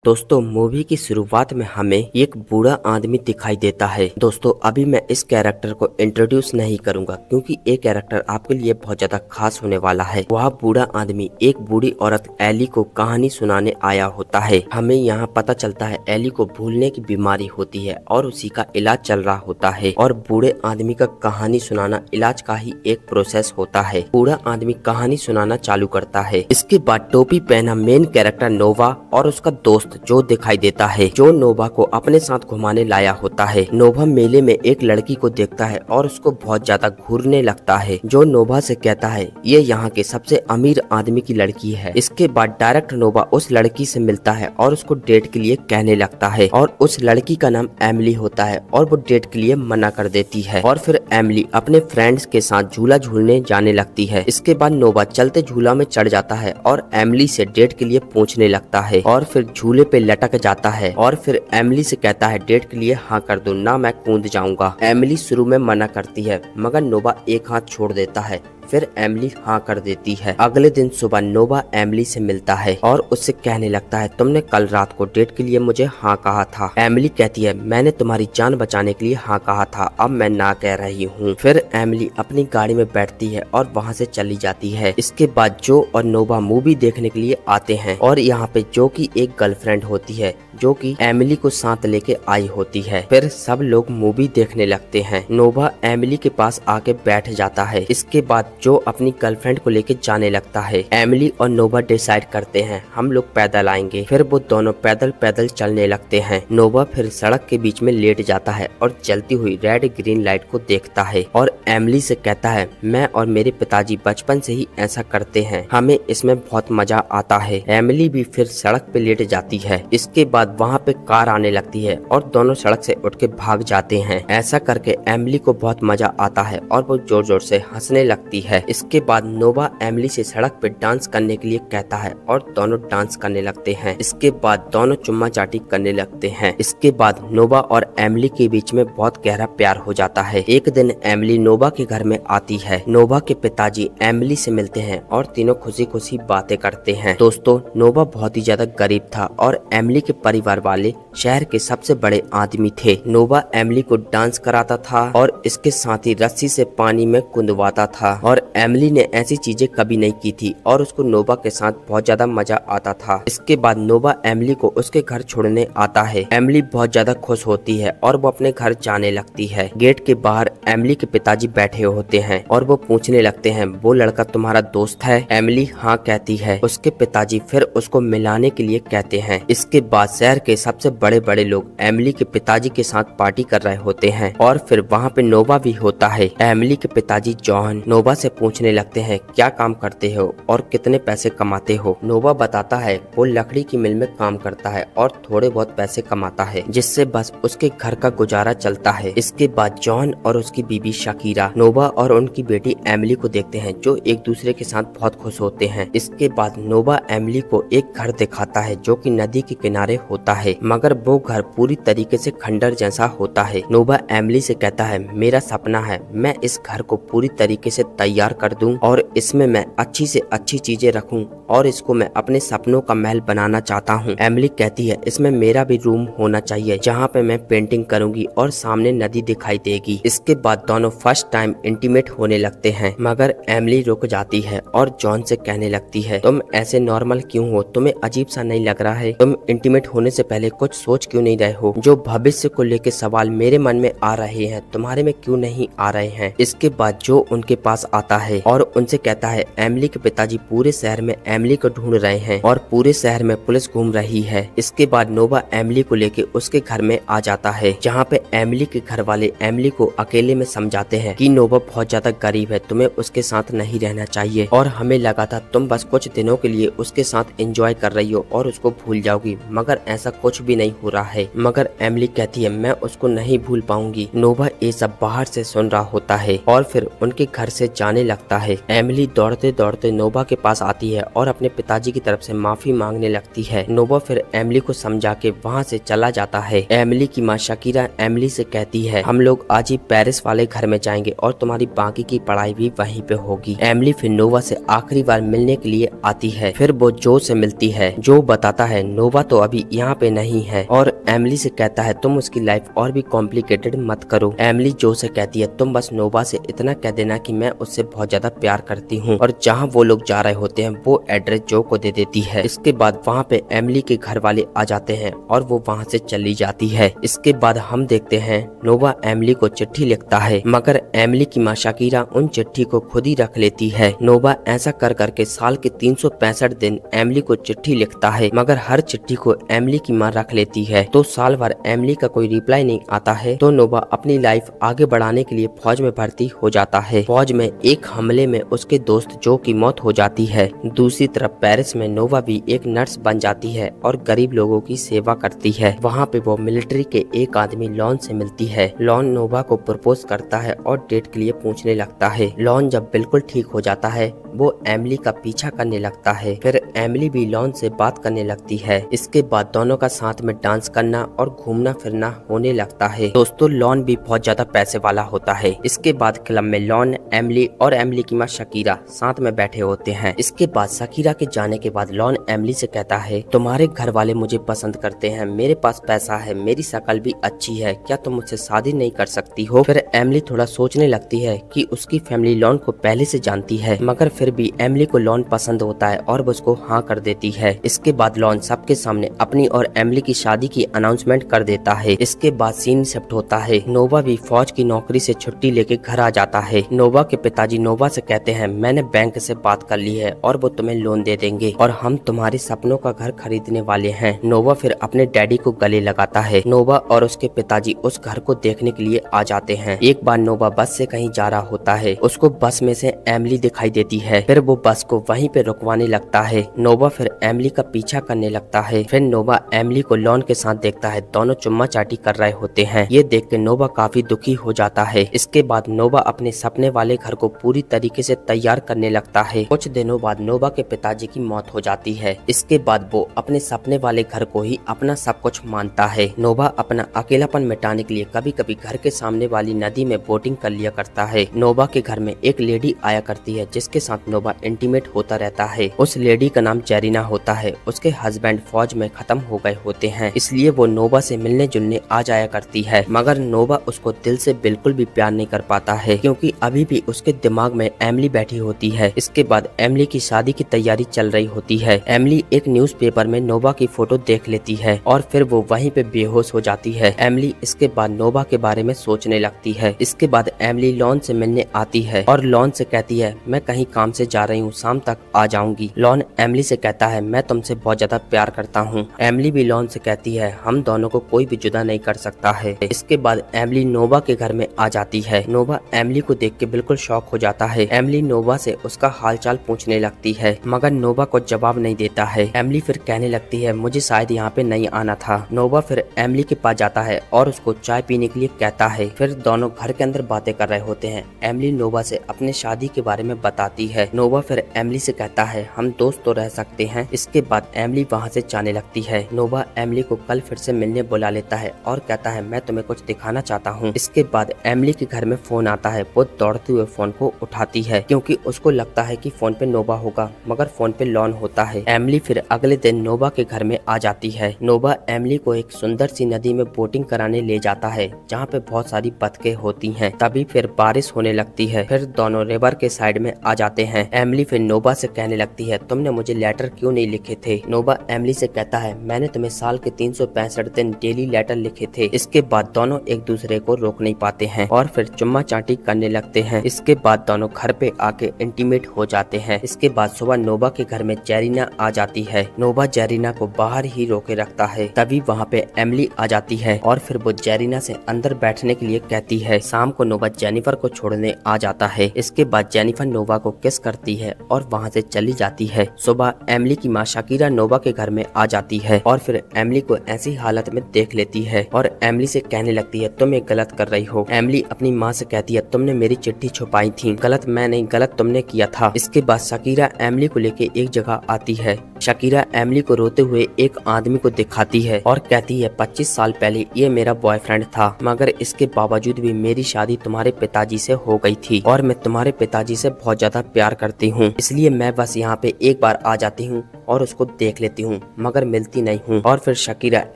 दोस्तों मूवी की शुरुआत में हमें एक बूढ़ा आदमी दिखाई देता है। दोस्तों अभी मैं इस कैरेक्टर को इंट्रोड्यूस नहीं करूंगा क्योंकि ये कैरेक्टर आपके लिए बहुत ज्यादा खास होने वाला है। वह बूढ़ा आदमी एक बूढ़ी औरत एली को कहानी सुनाने आया होता है। हमें यहाँ पता चलता है एली को भूलने की बीमारी होती है और उसी का इलाज चल रहा होता है और बूढ़े आदमी का कहानी सुनाना इलाज का ही एक प्रोसेस होता है। बूढ़ा आदमी कहानी सुनाना चालू करता है। इसके बाद टोपी पहना मेन कैरेक्टर नोवा और उसका दोस्त जो दिखाई देता है, जो नोवा को अपने साथ घुमाने लाया होता है। नोवा मेले में एक लड़की को देखता है और उसको बहुत ज्यादा घूरने लगता है, जो नोवा से कहता है ये यहाँ के सबसे अमीर आदमी की लड़की है। इसके बाद डायरेक्ट नोवा उस लड़की से मिलता है और उसको डेट के लिए कहने लगता है और उस लड़की का नाम एमिली होता है और वो डेट के लिए मना कर देती है और फिर एमिली अपने फ्रेंड्स के साथ झूला झूलने जाने लगती है। इसके बाद नोवा चलते झूला में चढ़ जाता है और एमिली से डेट के लिए पूछने लगता है और फिर झूले पे लटक जाता है और फिर एमिली से कहता है डेट के लिए हाँ कर दो ना मैं कूद जाऊंगा। एमिली शुरू में मना करती है मगर नोवा एक हाथ छोड़ देता है, फिर एमिली हाँ कर देती है। अगले दिन सुबह नोवा एमिली से मिलता है और उससे कहने लगता है तुमने कल रात को डेट के लिए मुझे हाँ कहा था। एमिली कहती है मैंने तुम्हारी जान बचाने के लिए हाँ कहा था, अब मैं ना कह रही हूँ। फिर एमिली अपनी गाड़ी में बैठती है और वहाँ से चली जाती है। इसके बाद जो और नोवा मूवी देखने के लिए आते हैं और यहाँ पे जो की एक गर्लफ्रेंड होती है जो कि एमिली को साथ लेके आई होती है। फिर सब लोग मूवी देखने लगते हैं। नोवा एमिली के पास आके बैठ जाता है। इसके बाद जो अपनी गर्लफ्रेंड को लेके जाने लगता है। एमिली और नोवा डिसाइड करते हैं हम लोग पैदल आएंगे। फिर वो दोनों पैदल पैदल चलने लगते हैं। नोवा फिर सड़क के बीच में लेट जाता है और जलती हुई रेड ग्रीन लाइट को देखता है और एमिली से कहता है मैं और मेरे पिताजी बचपन से ही ऐसा करते हैं, हमें इसमें बहुत मजा आता है। एमिली भी फिर सड़क पे लेट जाती है। इसके बाद वहाँ पे कार आने लगती है और दोनों सड़क से उठ के भाग जाते हैं। ऐसा करके एमिली को बहुत मजा आता है और वो जोर जोर से हंसने लगती है। इसके बाद नोवा एमिली से सड़क पे डांस करने के लिए कहता है और दोनों डांस करने लगते हैं। इसके बाद दोनों चुम्मा चाटी करने लगते हैं। इसके बाद नोवा और एमिली के बीच में बहुत गहरा प्यार हो जाता है। एक दिन एमिली नोवा के घर में आती है। नोवा के पिताजी एमिली से मिलते हैं और तीनों खुशी खुशी बातें करते हैं। दोस्तों नोवा बहुत ही ज्यादा गरीब था और एमिली के परिवार वाले शहर के सबसे बड़े आदमी थे। नोवा एमिली को डांस कराता था और इसके साथ ही रस्सी से पानी में कूदवाता था और एमिली ने ऐसी चीजें कभी नहीं की थी और उसको नोवा के साथ बहुत ज्यादा मजा आता था। इसके बाद नोवा एमिली को उसके घर छोड़ने आता है। एमिली बहुत ज्यादा खुश होती है और वो अपने घर जाने लगती है। गेट के बाहर एमिली के पिताजी बैठे होते हैं और वो पूछने लगते हैं वो लड़का तुम्हारा दोस्त है? एमिली हाँ कहती है। उसके पिताजी फिर उसको मिलाने के लिए कहते हैं। इसके बाद शहर के सबसे बड़े बड़े लोग एमिली के पिताजी के साथ पार्टी कर रहे होते हैं और फिर वहाँ पे नोवा भी होता है। एमिली के पिताजी जॉन नोवा से पूछने लगते हैं क्या काम करते हो और कितने पैसे कमाते हो? नोवा बताता है वो लकड़ी की मिल में काम करता है और थोड़े बहुत पैसे कमाता है जिससे बस उसके घर का गुजारा चलता है। इसके बाद जॉन और उसकी बीबी शकीरा नोवा और उनकी बेटी एमिली को देखते हैं जो एक दूसरे के साथ बहुत खुश होते हैं। इसके बाद नोवा एमिली को एक घर दिखाता है जो कि नदी के किनारे होता है मगर वो घर पूरी तरीके से खंडर जैसा होता है। नोवा एमिली से कहता है मेरा सपना है मैं इस घर को पूरी तरीके से तैयार कर दूं और इसमें मैं अच्छी से अच्छी चीजें रखूं और इसको मैं अपने सपनों का महल बनाना चाहता हूं। एमिली कहती है इसमें मेरा भी रूम होना चाहिए जहां पे मैं पेंटिंग करूंगी और सामने नदी दिखाई देगी। इसके बाद दोनों फर्स्ट टाइम इंटीमेट होने लगते हैं मगर एमिली रुक जाती है और जॉन से कहने लगती है तुम ऐसे नॉर्मल क्यों हो, तुम्हें अजीब सा नहीं लग रहा है? तुम इंटीमेट होने से पहले कुछ सोच क्यों नहीं रहे हो? जो भविष्य को लेकर सवाल मेरे मन में आ रहे हैं तुम्हारे में क्यों नहीं आ रहे हैं? इसके बाद जो उनके पास आता है और उनसे कहता है एमिली के पिताजी पूरे शहर में एमिली को ढूंढ रहे हैं और पूरे शहर में पुलिस घूम रही है। इसके बाद नोवा एमिली को लेके उसके घर में आ जाता है जहाँ पे एमिली के घर वाले एमिली को अकेले में समझाते हैं कि नोवा बहुत ज्यादा गरीब है, तुम्हें उसके साथ नहीं रहना चाहिए और हमें लगा था तुम बस कुछ दिनों के लिए उसके साथ एंजॉय कर रही हो और उसको भूल जाओगी मगर ऐसा कुछ भी नहीं हो रहा है, मगर एमिली कहती है मैं उसको नहीं भूल पाऊंगी। नोवा ये सब बाहर से सुन रहा होता है और फिर उनके घर से जाने लगता है। एमिली दौड़ते दौड़ते नोवा के पास आती है और अपने पिताजी की तरफ से माफी मांगने लगती है। नोवा फिर एमिली को समझा के वहाँ से चला जाता है। एमिली की माँ शकीरा एमिली से कहती है हम लोग आज ही पेरिस वाले घर में जाएंगे और तुम्हारी बाकी की पढ़ाई भी वहीं पे होगी। एमिली फिर नोवा से आखिरी बार मिलने के लिए आती है। फिर वो जो से मिलती है। जो बताता है नोवा तो अभी यहाँ पे नहीं है और एमिली से कहता है तुम उसकी लाइफ और भी कॉम्प्लिकेटेड मत करो। एमिली जो से कहती है तुम बस नोवा से इतना कह देना कि मैं उससे बहुत ज्यादा प्यार करती हूँ, और जहाँ वो लोग जा रहे होते हैं वो एड्रेस जो को दे देती है। इसके बाद वहाँ पे एमिली के घर वाले आ जाते हैं और वो वहाँ से चली जाती है। इसके बाद हम देखते हैं नोवा एमिली को चिट्ठी लिखता है, मगर एमिली की माँ शकीरा उन चिट्ठी को खुद ही रख लेती है। नोवा ऐसा कर करके साल के 365 दिन एमिली को चिट्ठी लिखता है, मगर हर चिट्ठी को एमिली की माँ रख लेती है। तो साल भर एमिली का कोई रिप्लाई नहीं आता है। तो नोवा अपनी लाइफ आगे बढ़ाने के लिए फौज में भर्ती हो जाता है। फौज में एक हमले में उसके दोस्त जो की मौत हो जाती है। दूसरी तरफ पेरिस में नोवा भी एक नर्स बन जाती है और गरीब लोगों की सेवा करती है। वहाँ पे वो मिलिट्री के एक आदमी लॉन से मिलती है। लॉन नोवा को प्रपोज करता है और डेट के लिए पूछने लगता है। लॉन जब बिल्कुल ठीक हो जाता है वो एमिली का पीछा करने लगता है। फिर एमिली भी लॉन से बात करने लगती है। इसके बाद दोनों का साथ में डांस करना और घूमना फिरना होने लगता है। दोस्तों लॉन भी बहुत ज्यादा पैसे वाला होता है। इसके बाद क्लब में लॉन, एमिली और एमिली की माँ शकीरा साथ में बैठे होते हैं। इसके बाद शकीरा के जाने के बाद लॉन एमिली से कहता है तुम्हारे घर वाले मुझे पसंद करते हैं, मेरे पास पैसा है, मेरी शक्ल भी अच्छी है, क्या तुम मुझसे शादी नहीं कर सकती हो। फिर एमिली थोड़ा सोचने लगती है कि उसकी फैमिली लॉन को पहले से जानती है, मगर फिर भी एमिली को लॉन पसंद होता है और वो उसको हाँ कर देती है। इसके बाद लॉन सबके सामने अपनी और एमिली की शादी की अनाउंसमेंट कर देता है। इसके बाद सीन शिफ्ट होता है। नोवा भी फौज की नौकरी से छुट्टी लेके घर आ जाता है। नोवा के पिताजी नोवा से कहते हैं मैंने बैंक से बात कर ली है और वो तुम्हें लोन दे देंगे और हम तुम्हारे सपनों का घर खरीदने वाले हैं। नोवा फिर अपने डैडी को गले लगाता है। नोवा और उसके पिताजी उस घर को देखने के लिए आ जाते हैं। एक बार नोवा बस से कहीं जा रहा होता है, उसको बस में से एमिली दिखाई देती है। फिर वो बस को वहीं पे रुकवाने लगता है। नोवा फिर एमिली का पीछा करने लगता है। फिर नोवा एमिली को लॉन के साथ देखता है, दोनों चुम्मा चाटी कर रहे होते हैं। ये देख के नोवा काफी दुखी हो जाता है। इसके बाद नोवा अपने सपने वाले घर को पूरी तरीके से तैयार करने लगता है। कुछ दिनों बाद नोवा के पिताजी की मौत हो जाती है। इसके बाद वो अपने सपने वाले घर को ही अपना सब कुछ मानता है। नोवा अपना अकेलापन मिटाने के लिए कभी कभी घर के सामने वाली नदी में बोटिंग कर लिया करता है। नोवा के घर में एक लेडी आया करती है जिसके साथ नोवा इंटीमेट होता रहता है। उस लेडी का नाम जेरिना होता है। उसके हस्बैंड फौज में खत्म हो गए होते हैं, इसलिए वो नोवा से मिलने जुलने आ जाया करती है, मगर नोवा उसको दिल से बिल्कुल भी प्यार नहीं कर पाता है क्योंकि अभी भी उसके दिमाग में एमिली बैठी होती है। इसके बाद एमिली की शादी की तैयारी चल रही होती है। एमिली एक न्यूज़पेपर में नोवा की फोटो देख लेती है और फिर वो वहीं पे बेहोश हो जाती है। एमिली इसके बाद नोवा के बारे में सोचने लगती है। इसके बाद एमिली लॉन से मिलने आती है और लॉन से कहती है मैं कहीं काम से जा रही हूँ, शाम तक आ जाऊंगी। लॉन एमिली से कहता है मैं तुमसे बहुत ज्यादा प्यार करता हूँ। एमिली भी लॉन से कहती है हम दोनों को कोई भी जुदा नहीं कर सकता है। इसके बाद एमिली नोवा के घर में आ जाती है। नोवा एमिली को देख के बिल्कुल शॉक हो जाता है। एमिली नोवा से उसका हालचाल पूछने लगती है, मगर नोवा को जवाब नहीं देता है। एमिली फिर कहने लगती है मुझे शायद यहाँ पे नहीं आना था। नोवा फिर एमिली के पास जाता है और उसको चाय पीने के लिए कहता है। फिर दोनों घर के अंदर बातें कर रहे होते हैं। एमिली नोवा से अपने शादी के बारे में बताती है। नोवा फिर एमिली से कहता है हम दोस्त तो रह सकते हैं। इसके बाद एमिली वहाँ से जाने लगती है। नोवा एमिली को कल फिर से मिलने बुला लेता है और कहता है मैं तुम्हें कुछ दिखाना चाहता हूँ। इसके बाद एमिली के घर में फोन आता है। वो दौड़ते हुए फोन को उठाती है क्योंकि उसको लगता है कि फोन पे नोवा होगा, मगर फोन पे लॉन होता है। एमिली फिर अगले दिन नोवा के घर में आ जाती है। नोवा एमिली को एक सुंदर सी नदी में बोटिंग कराने ले जाता है जहाँ पे बहुत सारी बतखें होती हैं। तभी फिर बारिश होने लगती है। फिर दोनों रिवर के साइड में आ जाते हैं। एमिली फिर नोवा से कहने लगती है तुमने मुझे लेटर क्यों नहीं लिखे थे। नोवा एमिली से कहता है मैंने तुम्हें साल के 365 दिन डेली लेटर लिखे थे। इसके बाद दोनों एक दूसरे को रोक नहीं पाते हैं और फिर चुम्मा चाटी करने लगते हैं। इसके बाद दोनों घर पे आके इंटीमेट हो जाते हैं। इसके बाद सुबह नोवा के घर में जेरिना आ जाती है। नोवा जेरिना को बाहर ही रोके रखता है। तभी वहाँ पे एमिली आ जाती है और फिर वो जेरिना से अंदर बैठने के लिए कहती है। शाम को नोवा जेनिफर को छोड़ने आ जाता है। इसके बाद जेनिफर नोवा को किस करती है और वहाँ से चली जाती है। सुबह एमिली की माँ शकीरा नोवा के घर में आ जाती है और फिर एमिली एमिली को ऐसी हालत में देख लेती है और एमिली से कहने लगती है तुम ये गलत कर रही हो। एमिली अपनी माँ से कहती है तुमने मेरी चिट्ठी छुपाई थी, गलत मैं नहीं, गलत तुमने किया था। इसके बाद शकीरा एमिली को लेके एक जगह आती है। शकीरा एमिली को रोते हुए एक आदमी को दिखाती है और कहती है 25 साल पहले ये मेरा बॉयफ्रेंड था, मगर इसके बावजूद भी मेरी शादी तुम्हारे पिताजी से हो गई थी और मैं तुम्हारे पिताजी से बहुत ज्यादा प्यार करती हूँ, इसलिए मैं बस यहाँ पे एक बार आ जाती हूँ और उसको देख लेती हूँ, मगर मिलती नहीं हूँ। और फिर शकीरा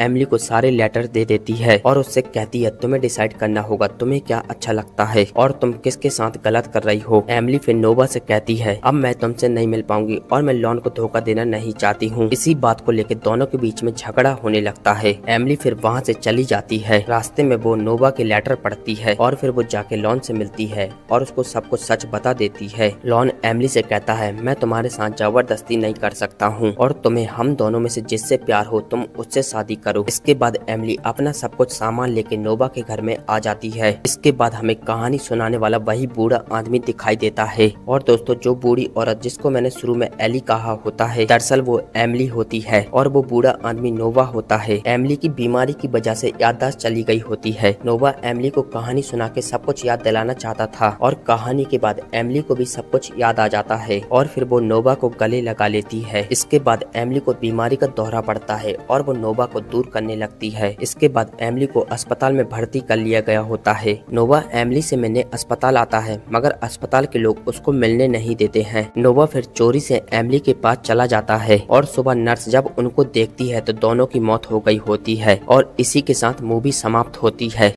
एमिली को सारे लेटर दे देती है और उससे कहती है तुम्हें डिसाइड करना होगा, तुम्हें क्या अच्छा लगता है और तुम किसके साथ गलत कर रही हो। एमिली फिर नोवा से कहती है अब मैं तुमसे नहीं मिल पाऊंगी और मैं लॉन को धोखा देना नहीं चाहती हूँ। इसी बात को लेकर दोनों के बीच में झगड़ा होने लगता है। एमिली फिर वहाँ से चली जाती है। रास्ते में वो नोवा के लेटर पढ़ती है और फिर वो जाके लॉन से मिलती है और उसको सब कुछ सच बता देती है। लॉन एमिली से कहता है मैं तुम्हारे साथ जबरदस्ती नहीं कर सकता हूँ और तुम्हें हम दोनों में से जिससे प्यार हो तुम उससे शादी करो। इसके बाद एमिली अपना सब कुछ सामान लेके नोवा के घर में आ जाती है। इसके बाद हमें कहानी सुनाने वाला वही बूढ़ा आदमी दिखाई देता है। और दोस्तों जो बूढ़ी औरत जिसको मैंने शुरू में एली कहा होता है, दरअसल वो एमिली होती है और वो बूढ़ा आदमी नोवा होता है। एमिली की बीमारी की वजह से याददाश्त चली गई होती है। नोवा एमिली को कहानी सुना के सब कुछ याद दिलाना चाहता था और कहानी के बाद एमिली को भी सब कुछ याद आ जाता है और फिर वो नोवा को गले लगा लेती है। इसके बाद एमिली को बीमारी का दौरा पड़ता है और वो नोवा को दूर करने लगती है। इसके बाद एमिली को अस्पताल में भर्ती कर लिया गया होता है। नोवा एमिली से मिलने अस्पताल आता है, मगर अस्पताल के लोग उसको मिलने नहीं देते हैं। नोवा फिर चोरी से एमिली के पास चला जाता है और सुबह नर्स जब उनको देखती है तो दोनों की मौत हो गई होती है और इसी के साथ मूवी समाप्त होती है।